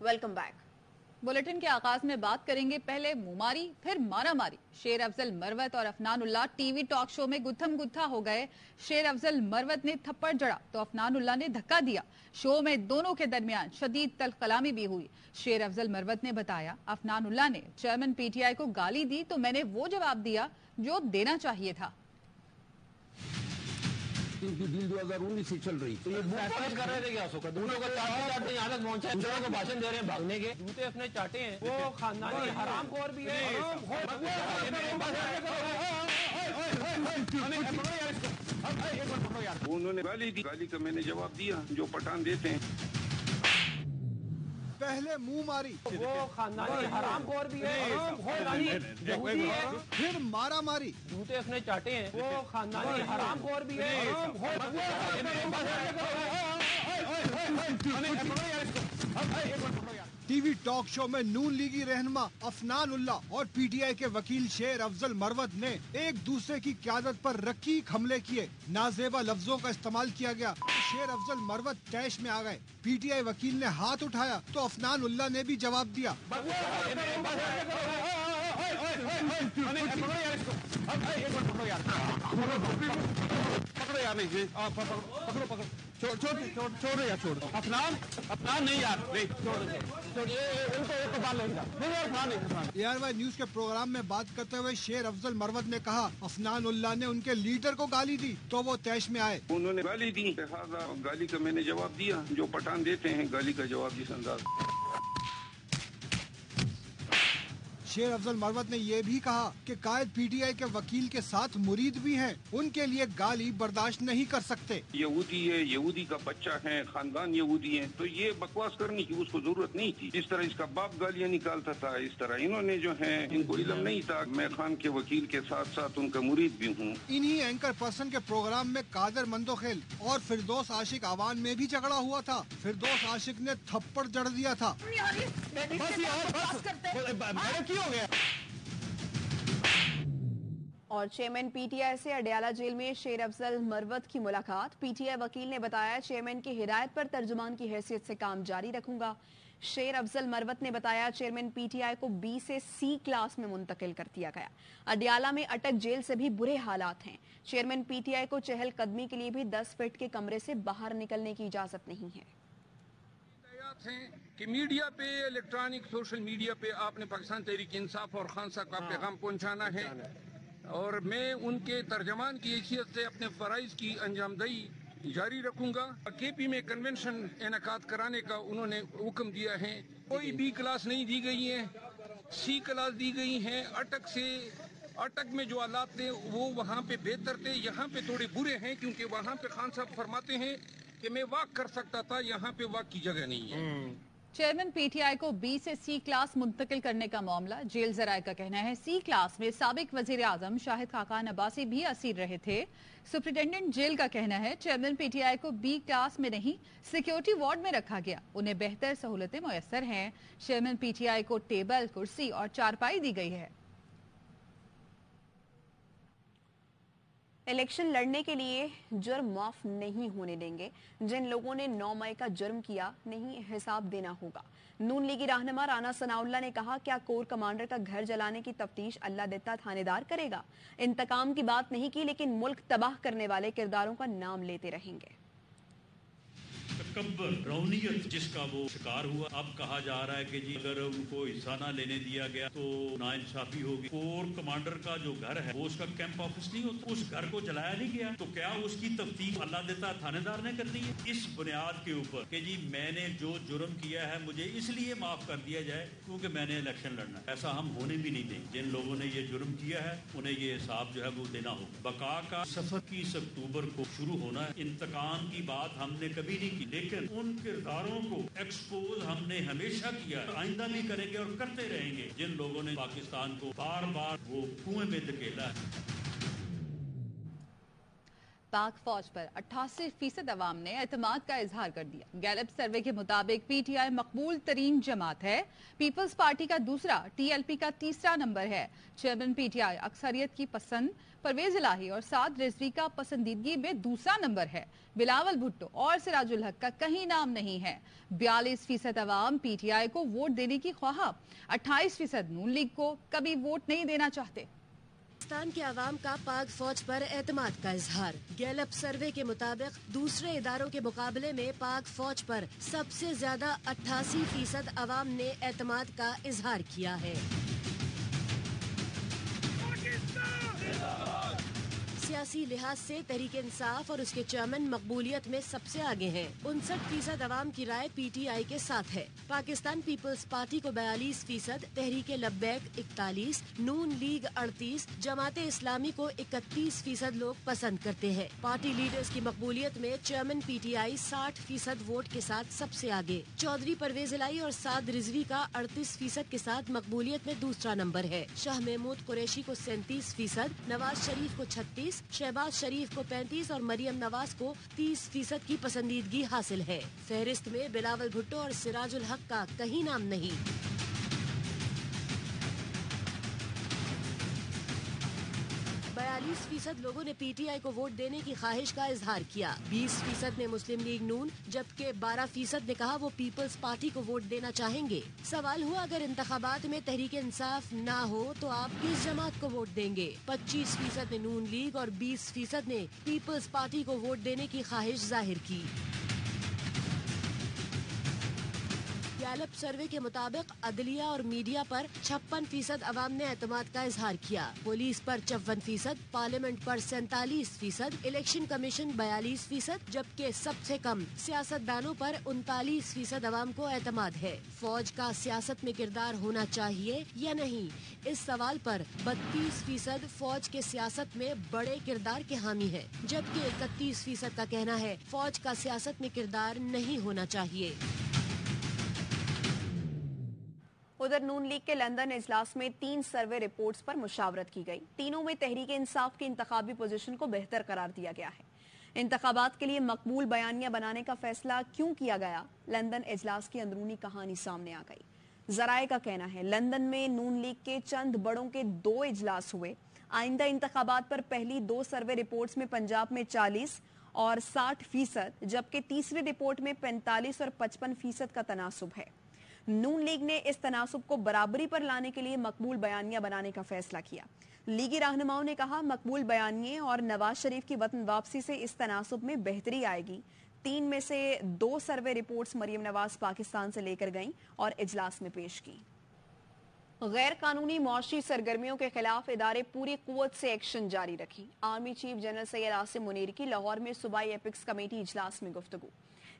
Welcome back. Bulletin के आगाज में बात करेंगे पहले मुमारी फिर मारामारी। शेर अफजल मरवत और Afnan Ullah TV talk show में गुत्थम गुत्था हो गए। शेर अफजल मरवत ने थप्पड़ जड़ा तो अफनान उल्लाह ने धक्का दिया। शो में दोनों के दरमियान शदीद तल्ख कलामी भी हुई। शेर अफजल मरवत ने बताया, अफनान उल्लाह ने चेयरमैन पीटीआई को गाली दी तो मैंने वो जवाब दिया जो देना चाहिए था। की डील 2019 से चल रही, तो ये कर रहे थे क्या दोनों को चाटते यहाँ तक पहुंचे, को भाषण दे रहे हैं भागने के, जूते अपने चाटे हैं, वो खानदानी हरामखोर भी है। उन्होंने गाली दी, गाली का मैंने जवाब दिया जो पठान देते हैं। पहले मुंह मारी, वो खानदानी हरामखोर भी है, यहूदी है, फिर मारा मारी, जूते अपने चाटे हैं, वो खानदानी हरामखोर भी है। टीवी टॉक शो में नून लीगी रहनुमा अफनान उल्लाह और पीटीआई के वकील शेर अफजल मरवत ने एक दूसरे की क़यादत पर रकीक हमले किए। नाजेबा लफ्जों का इस्तेमाल किया गया। शेर अफजल मरवत तैश में आ गए। पीटीआई वकील ने हाथ उठाया तो अफनान उल्लाह ने भी जवाब दिया। छोड़ अफनान नहीं यार, ARY न्यूज के प्रोग्राम में बात करते हुए शेर अफजल मरवत ने कहा, अफनान उल्लाह ने उनके लीडर को गाली दी तो वो तैश में आए। उन्होंने गाली दी, लिहाजा गाली का मैंने जवाब दिया जो पठान देते हैं, गाली का जवाब जिस अंदाज। शेर अफजल मरवत ने यह भी कहा कि कायद पीटीआई के वकील के साथ मुरीद भी हैं, उनके लिए गाली बर्दाश्त नहीं कर सकते। यहूदी है, यहूदी का बच्चा है, खानदान यहूदी है, तो ये बकवास करने की उसको जरूरत नहीं थी। जिस तरह इसका बाप गालियाँ निकालता था, इस तरह इन्होंने जो है, इनको इल्म नहीं था। मैं खान के वकील के साथ साथ उनका मुरीद भी हूँ। इन्हीं एंकर पर्सन के प्रोग्राम में कादर मंदोखेल और फिरदौस आशिक आवान में भी झगड़ा हुआ था। फिरदौस आशिक ने थप्पड़ जड़ दिया था। और चेयरमैन पीटीआई से अडयाला जेल में शेर अफजल मरवत की मुलाकात। पीटीआई वकील ने बताया, चेयरमैन की हिदायत पर तर्जुमान की हैसियत से काम जारी रखूंगा। शेर अफजल मरवत ने बताया, चेयरमैन पीटीआई को बी से सी क्लास में मुंतकिल कर दिया गया। अडयाला में अटक जेल से भी बुरे हालात हैं। चेयरमैन पीटीआई को चहलकदमी के लिए भी 10 फीट के कमरे से बाहर निकलने की इजाजत नहीं है। कि मीडिया पे, इलेक्ट्रॉनिक सोशल मीडिया पे आपने पाकिस्तान तहरीक इंसाफ और खान साहब का पैगाम पहुंचाना है, और मैं उनके तर्जमान की हैसियत से अपने फराइज की अंजामदही जारी रखूंगा। केपी में कन्वेंशन इनेकाद कराने का उन्होंने हुक्म दिया है। कोई बी क्लास नहीं दी गई है, सी क्लास दी गई है। अटक में जो हालात थे वो वहाँ पे बेहतर थे, यहाँ पे थोड़े बुरे हैं, क्योंकि वहाँ पे खान साहब फरमाते हैं कि मैं वॉक कर सकता था, यहाँ पे वॉक की जगह नहीं है। चेयरमैन पीटीआई को बी से सी क्लास मुंतकिल करने का मामला। जेल जराये का कहना है, सी क्लास में साबिक वजीर आजम शाहिद खाकान अब्बासी भी असीर रहे थे। सुप्रिंटेंडेंट जेल का कहना है, चेयरमैन पीटीआई को बी क्लास में नहीं, सिक्योरिटी वार्ड में रखा गया। उन्हें बेहतर सहूलतें मुयस्सर हैं। चेयरमैन पीटीआई को टेबल, कुर्सी और चारपाई दी गई है। इलेक्शन लड़ने के लिए जुर्म माफ नहीं होने देंगे। जिन लोगों ने 9 मई का जुर्म किया, नहीं हिसाब देना होगा। नून लीगी रहनुमा राना सनाउल्लाह ने कहा, क्या कोर कमांडर का घर जलाने की तफ्तीश अल्लाह देता थानेदार करेगा? इंतकाम की बात नहीं की, लेकिन मुल्क तबाह करने वाले किरदारों का नाम लेते रहेंगे। तकब्बर, रौनियत जिसका वो शिकार हुआ, अब कहा जा रहा है कि जी अगर उनको हिस्सा ना लेने दिया गया तो नाइंसाफी होगी। कोर कमांडर का जो घर है वो उसका कैंप ऑफिस नहीं होता, उस घर को जलाया नहीं गया, तो क्या उसकी तफ्तीश अल्लाह देता थानेदार ने करनी है? इस बुनियाद के ऊपर कि जी मैंने जो जुर्म किया है मुझे इसलिए माफ कर दिया जाए क्योंकि मैंने इलेक्शन लड़ना, ऐसा हम होने भी नहीं देंगे। जिन लोगों ने ये जुर्म किया है उन्हें ये हिसाब जो है वो देना होगा। बका का सफर 21 अक्टूबर को शुरू होना है। इंतकाम की बात हमने कभी नहीं की, लेकिन उन किरदारों को एक्सपोज हमने हमेशा किया, आइंदा भी करेंगे और करते रहेंगे जिन लोगों ने पाकिस्तान को बार बार वो कुएं में धकेला है। पाक फौज पर 88% अवाम ने एतमाद का इजहार कर दिया। गैलप सर्वे के मुताबिक पीटीआई मकबूल तरीन जमात है, पीपल्स पार्टी का दूसरा, टीएलपी का तीसरा नंबर है। चेयरमैन पीटीआई अक्सरियत की पसंद परवेज इलाही और साद रिजवी का पसंदीदगी में दूसरा नंबर है। बिलावल भुट्टो और सिराजुल हक का कहीं नाम नहीं है। 42% अवाम पीटीआई को वोट देने की ख्वाह, 28% नून लीग को कभी वोट नहीं देना चाहते। पाकिस्तान के अवाम का पाक फौज पर एतमाद का इजहार। गैलप सर्वे के मुताबिक दूसरे इदारों के मुकाबले में पाक फौज पर सबसे ज्यादा 88% अवाम ने एतमाद का इजहार किया है। सियासी लिहाज से तहरीक इंसाफ और उसके चेयरमैन मकबूलियत में सबसे आगे हैं। 59% अवाम की राय पीटीआई के साथ है। पाकिस्तान पीपल्स पार्टी को 42%, तहरीक लब्बैक 41%, नून लीग 38%, जमाते इस्लामी को 31% लोग पसंद करते हैं। पार्टी लीडर्स की मकबूलियत में चेयरमैन पीटीआई 60% वोट के साथ सबसे आगे। चौधरी परवेज इलाही और साद रिजवी का 38% के साथ मकबूलियत में दूसरा नंबर है। शाह महमूद कुरैशी को 37%, नवाज शरीफ को 36%, शहबाज शरीफ को 35% और मरियम नवाज को 30% की पसंदीदगी हासिल है। फहरिस्त में बिलावल भुट्टो और सिराजुल हक का कहीं नाम नहीं। 42% लोगों ने पीटीआई को वोट देने की ख्वाहिश का इजहार किया। 20% ने मुस्लिम लीग नून, जबकि 12% ने कहा वो पीपल्स पार्टी को वोट देना चाहेंगे। सवाल हुआ अगर इंतखाबात में तहरीक इंसाफ ना हो तो आप किस जमात को वोट देंगे? 25% ने नून लीग और 20% ने पीपल्स पार्टी को वोट देने की ख्वाहिश जाहिर की। गैलप सर्वे के मुताबिक अदलिया और मीडिया पर 56% अवाम ने एतमाद का इजहार किया। पुलिस पर 54%, पार्लियामेंट पर 47%, इलेक्शन कमीशन 42%, जबकि सबसे कम सियासतदानों पर 39% अवाम को एतमाद है। फौज का सियासत में किरदार होना चाहिए या नहीं, इस सवाल पर 32% फौज के सियासत में बड़े किरदार के हामी है, जबकि 31% का कहना है फौज का सियासत में किरदार नहीं होना चाहिए। उधर नून लीग के लंदन इजलास में 3 सर्वे रिपोर्ट्स पर मुशावरत की गई। तीनों में तहरीक इंसाफ की इंतखाबी पोजीशन को बेहतर करार दिया गया है। इंतखाबात के लिए मकबूल बयानिया बनाने का फैसला क्यों किया गया, लंदन इजलास की अंदरूनी कहानी सामने आ गई। जराए का कहना है लंदन में नून लीग के चंद बड़ों के 2 इजलास हुए। आइंदा इंतखाबात पर पहली 2 सर्वे रिपोर्ट्स में पंजाब में 40 और 60%, जबकि तीसरी रिपोर्ट में 45 और 55% का तनासुब है। नून लीग ने इस तनासुब को बराबरी पर लाने के लिए मकबूल बयानिया बनाने का फैसला किया। लीगी रहनुमाओं ने कहा मकबूल बयानिए और नवाज शरीफ की वतन वापसी से इस तनासुब में बेहतरी आएगी। 3 में से 2 सर्वे रिपोर्ट्स मरियम नवाज पाकिस्तान से लेकर गईं और इजलास में पेश की। गैर कानूनी मौशी सरगर्मियों के खिलाफ इदारे पूरी कुव्वत से एक्शन जारी रखी। Army chief general Syed Asim Munir की लाहौर में सूबाई एपिक्स कमेटी इजलास में गुफ्तगू।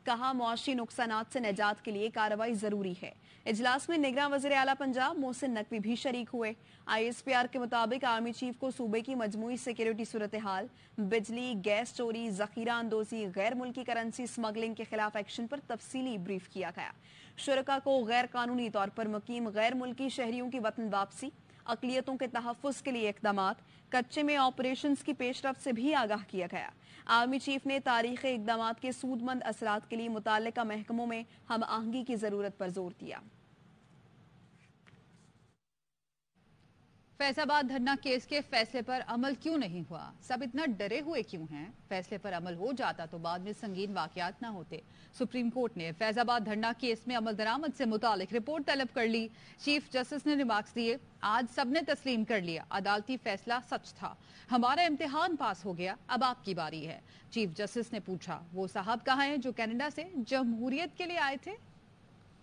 कहा मौशी नुकसानात से निजात के लिए कार्रवाई जरूरी है। इजलास में निगरां वज़ीर आला पंजाब मोहसिन नकवी भी शरीक हुए। ISPR के मुताबिक आर्मी चीफ को सूबे की मजमूई सिक्योरिटी सूरत हाल, बिजली गैस चोरी, जखीरा अंदोजी, गैर मुल्की करेंसी स्मगलिंग के खिलाफ एक्शन पर तफसीली ब्रीफ किया गया। शुरका को गैर कानूनी तौर पर मुकीम गैर मुल्की शहरियों की वतन वापसी, अकलियतों के तहफ़्फ़ुज़ के लिए इक़दामात, कच्चे में ऑपरेशंस की पेशरफ्त से भी आगाह किया गया। आर्मी चीफ ने तारीख़ी इक़दामात के सूदमंद असरात के लिए मुताल्लिका महकमों में हम आहंगी की ज़रूरत पर जोर दिया। फैजाबाद धरना केस के फैसले पर अमल क्यों नहीं हुआ? सब इतना डरे हुए क्यों हैं? फैसले पर अमल हो जाता तो बाद में संगीन वाकयात न होते। सुप्रीम कोर्ट ने फैजाबाद धरना केस में अमल दरामद से मुतालिक रिपोर्ट तलब कर ली। चीफ जस्टिस ने रिमार्क्स दिए, आज सबने तस्लीम कर लिया, अदालती फैसला सच था, हमारा इम्तिहान पास हो गया, अब आपकी बारी है। चीफ जस्टिस ने पूछा, वो साहब कहाँ हैं जो कनाडा से जमहूरियत के लिए आए थे?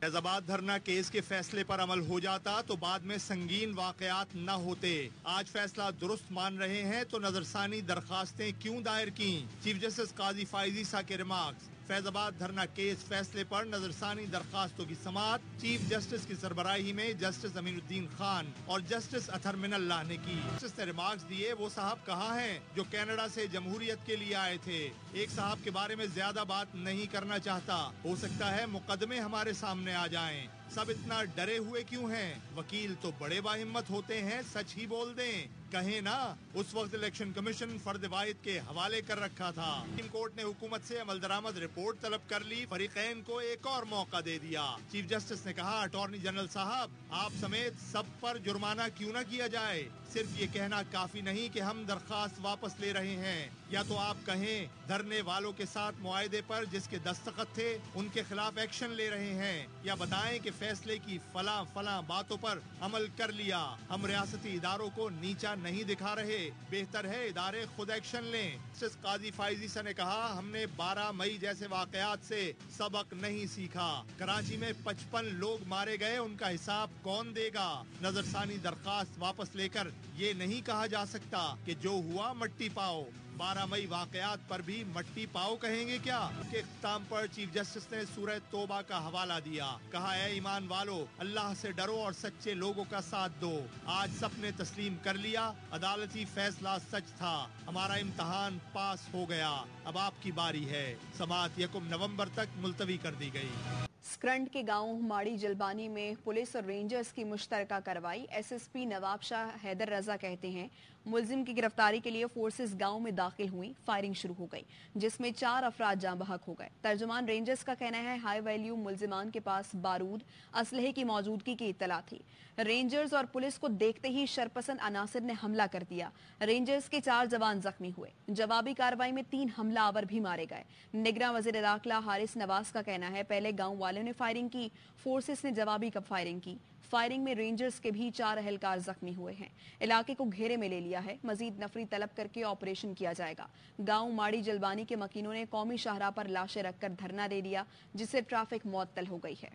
फैजाबाद धरना केस के फैसले पर अमल हो जाता तो बाद में संगीन वाकयात न होते। आज फैसला दुरुस्त मान रहे हैं तो नजरसानी दरखास्तें क्यों दायर की? चीफ जस्टिस काजी फायजी सा के रिमार्क्स। फैजाबाद धरना केस फैसले पर नजरसानी दरखास्तों की समाअत चीफ जस्टिस की सरबराही में जस्टिस अमीनुद्दीन खान और जस्टिस अतहर मिनल्लाह ने की। जस्टिस ने रिमार्क्स दिए, वो साहब कहाँ हैं जो कनाडा से जमहूरियत के लिए आए थे? एक साहब के बारे में ज्यादा बात नहीं करना चाहता, हो सकता है मुकदमे हमारे सामने आ जाएं। सब इतना डरे हुए क्यों हैं? वकील तो बड़े बाहिम्मत होते हैं, सच ही बोल दें। कहें ना, उस वक्त इलेक्शन कमीशन फर्द वाहिद के हवाले कर रखा था। सुप्रीम कोर्ट ने हुकूमत से अमल दरामद रिपोर्ट तलब कर ली, फरीकैन को एक और मौका दे दिया। चीफ जस्टिस ने कहा, अटॉर्नी जनरल साहब, आप समेत सब पर जुर्माना क्यों न किया जाए। सिर्फ ये कहना काफी नहीं कि हम दरख्वास्त वापस ले रहे हैं, या तो आप कहें धरने वालों के साथ मुआहदे पर जिसके दस्तखत थे उनके खिलाफ एक्शन ले रहे हैं, या बताएं कि फैसले की फला बातों पर अमल कर लिया। हम रियासती इदारों को नीचा नहीं दिखा रहे, बेहतर है इदारे खुद एक्शन लें। जस्टिस काजी फाइजी ने कहा, हमने 12 मई जैसे वाकयात से सबक नहीं सीखा। कराची में 55 लोग मारे गए, उनका हिसाब कौन देगा। नजरसानी दरखास्त वापस लेकर ये नहीं कहा जा सकता कि जो हुआ मट्टी पाओ। 12 मई वाकयात पर भी मट्टी पाओ कहेंगे क्या। के इख्तिताम पर चीफ जस्टिस ने सूरह तौबा का हवाला दिया, कहा, ऐ ईमान वालो, अल्लाह से डरो और सच्चे लोगों का साथ दो। आज सबने तस्लीम कर लिया, अदालती फैसला सच था, हमारा इम्तहान पास हो गया, अब आपकी बारी है। समाअत 1 नवंबर तक मुलतवी कर दी गई। स्क्रंट के गांव माड़ी जलबानी में पुलिस और रेंजर्स की मुश्तरका कार्रवाई। एसएसपी नवाब शाह हैदर रजा कहते हैं, मुलजिम की गिरफ्तारी के लिए फोर्सेस गांव में दाखिल हुई, फायरिंग शुरू हो गई जिसमें 4 अफराद जाँ बहक हो गए। तर्जुमान रेंजर्स का कहना है, हाई वैल्यू मुलजिमान के पास बारूद असलहे की मौजूदगी की इत्तला थी। रेंजर्स और पुलिस को देखते ही शरपसंद अनासिर ने हमला कर दिया। रेंजर्स के 4 जवान जख्मी हुए। जवाबी कार्रवाई में 3 हमलावर भी मारे गए। निगरान वजीर दाखिला हारिस नवाज का कहना है, पहले गांव वालों ने फायरिंग की, फोर्सेस ने जवाबी कब फायरिंग की। फायरिंग में रेंजर्स के भी 4 अहलकार जख्मी हुए हैं। इलाके को घेरे में ले लिया है, मजीद नफरी तलब करके ऑपरेशन किया जाएगा। गांव माड़ी जलबानी के मकीनों ने कौमी शाहराह पर लाशें रखकर धरना दे दिया, जिससे ट्रैफिक मुअत्तल हो गई है।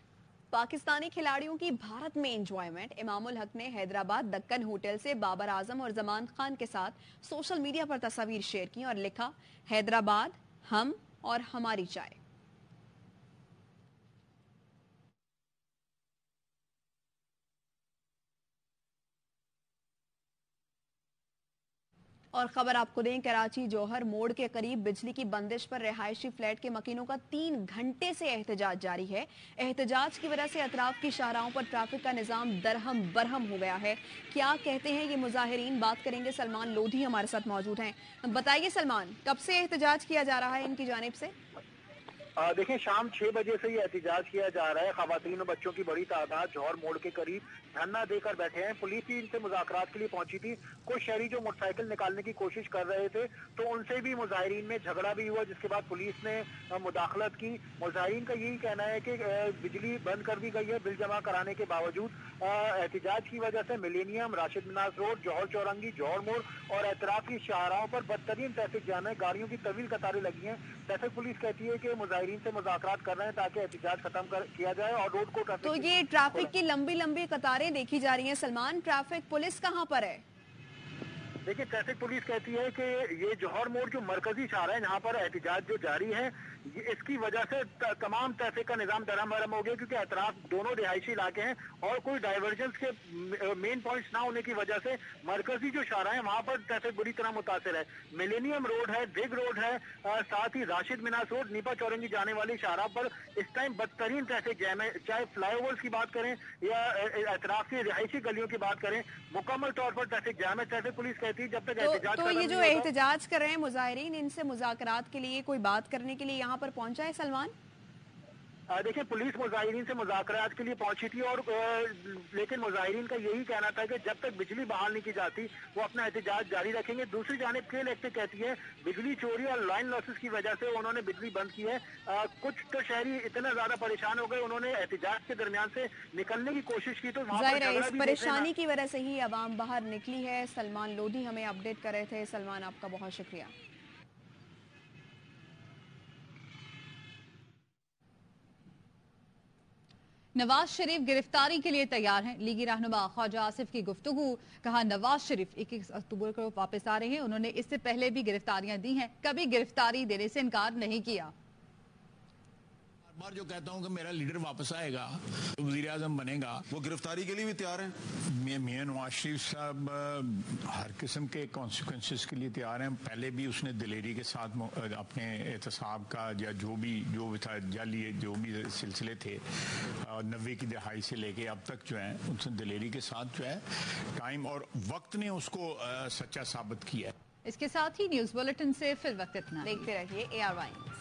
पाकिस्तानी खिलाड़ियों की भारत में एंजॉयमेंट। इमामुल हक ने हैदराबाद दक्कन होटल से बाबर आजम और जमान खान के साथ सोशल मीडिया पर तस्वीर शेयर की और लिखा, हैदराबाद हम और हमारी चाय। और खबर आपको दें, कराची जौहर मोड़ के करीब बिजली की बंदिश पर रिहायशी फ्लैट के मकीनों का 3 घंटे से एहतजाज जारी है। एहतजाज की वजह से अतराफ की शाहराहों पर ट्रैफिक का निजाम दरहम बरहम हो गया है। क्या कहते हैं ये मुजाहिरीन, बात करेंगे। सलमान लोधी हमारे साथ मौजूद हैं। बताइए सलमान, कब से एहतजाज किया जा रहा है इनकी जानिब से? देखिए, शाम 6 बजे से ये एहतजाज किया जा रहा है। खवातीन और बच्चों की बड़ी तादाद जौहर मोड़ के करीब धरना देकर बैठे हैं। पुलिस भी इनसे मुज़ाकरात के लिए पहुंची थी। कुछ शहरी जो मोटरसाइकिल निकालने की कोशिश कर रहे थे, तो उनसे भी मुजाहिरीन में झगड़ा भी हुआ, जिसके बाद पुलिस ने मुदाखलत की। मुजाहिरीन का यही कहना है कि बिजली बंद कर दी गई है बिल जमा कराने के बावजूद। एहतजाज की वजह से मिलेनियम, राशिद मिनाज रोड, जौहर चौरंगी, जौहर मोड़ और एतराफ की शाहराहों पर बदतरीन ट्रैफिक जाम है। गाड़ियों की तवील कतारें लगी हैं। ट्रैफिक पुलिस कहती है कि मुजाहिरीन से मुज़ाकरात कर रहे हैं ताकि एहतजाज खत्म किया जाए और रोड को तो ये ट्रैफिक की लंबी लंबी कतारें देखी जा रही हैं। सलमान, ट्रैफिक पुलिस कहां पर है? देखिए, ट्रैफिक पुलिस कहती है कि ये जौहर मोड़ जो मरकजी शाहरा है, जहाँ पर एहतजाज जो जारी है, इसकी वजह से तमाम ट्रैफिक का निजाम दरहम हो गया, क्योंकि अतराफ दोनों रिहायशी इलाके हैं और कोई डाइवर्जेंस के मेन पॉइंट्स ना होने की वजह से मरकजी जो शाहरा है वहाँ पर ट्रैफिक बुरी तरह मुतासिर है। मिलेनियम रोड है, दिग रोड है, साथ ही राशिद मिनास रोड, नीपा चौरंगी जाने वाली शाहरा पर इस टाइम बदतरीन ट्रैफिक जैम है। चाहे फ्लाईओवर्स की बात करें या अतराफ की रिहायशी गलियों की बात करें, मुकम्मल तौर पर ट्रैफिक जैम है। ट्रैफिक पुलिस कहती है जब तक एहतजाज तो ये जो एहतजाज कर रहे हैं मुजाहिरीन, इनसे मुज़ाकरात के लिए कोई बात करने के लिए यहाँ पर पहुंचा है सलमान? देखिए, पुलिस मुजाहिरीन से मुज़ाकरात के लिए पहुंची थी और लेकिन मुजाहिरीन का यही कहना था कि जब तक बिजली बहाल नहीं की जाती वो अपना एहतजाज जारी रखेंगे। दूसरी जानिब के लिए कहती है बिजली चोरी और लाइन लॉसेस की वजह से उन्होंने बिजली बंद की है। कुछ तो शहरी इतना ज्यादा परेशान हो गए, उन्होंने एहतजाज के दरमियान से निकलने की कोशिश की तो जाहिर है इस परेशानी की वजह से ही अवाम बाहर निकली है। सलमान लोधी हमें अपडेट कर रहे थे। सलमान, आपका बहुत शुक्रिया। नवाज शरीफ गिरफ्तारी के लिए तैयार हैं। लीगी रहनुमा ख्वाजा आसिफ की गुफ्तगू, कहा नवाज शरीफ 21 अक्टूबर को वापस आ रहे हैं। उन्होंने इससे पहले भी गिरफ्तारियां दी हैं, कभी गिरफ्तारी देने से इनकार नहीं किया। बार जो कहता हूँ कि मेरा लीडर वापस आएगा, वजीर आजम बनेगा, वो गिरफ्तारी के लिए भी तैयार हैं। मियां नवाज शरीफ साहब हर किस्म के कॉन्सिक्वेंसेस के लिए तैयार हैं। पहले भी उसने दिलेरी के साथ अपने एहतसाब का या जो भी था जाली जो भी सिलसिले थे 90 की दहाई से लेके अब तक जो है उसने दिलेरी के साथ जो है टाइम और वक्त ने उसको सच्चा साबित किया है। इसके साथ ही न्यूज बुलेटिन से फिर वक्त इतना। देखते रहिए AR वाइन।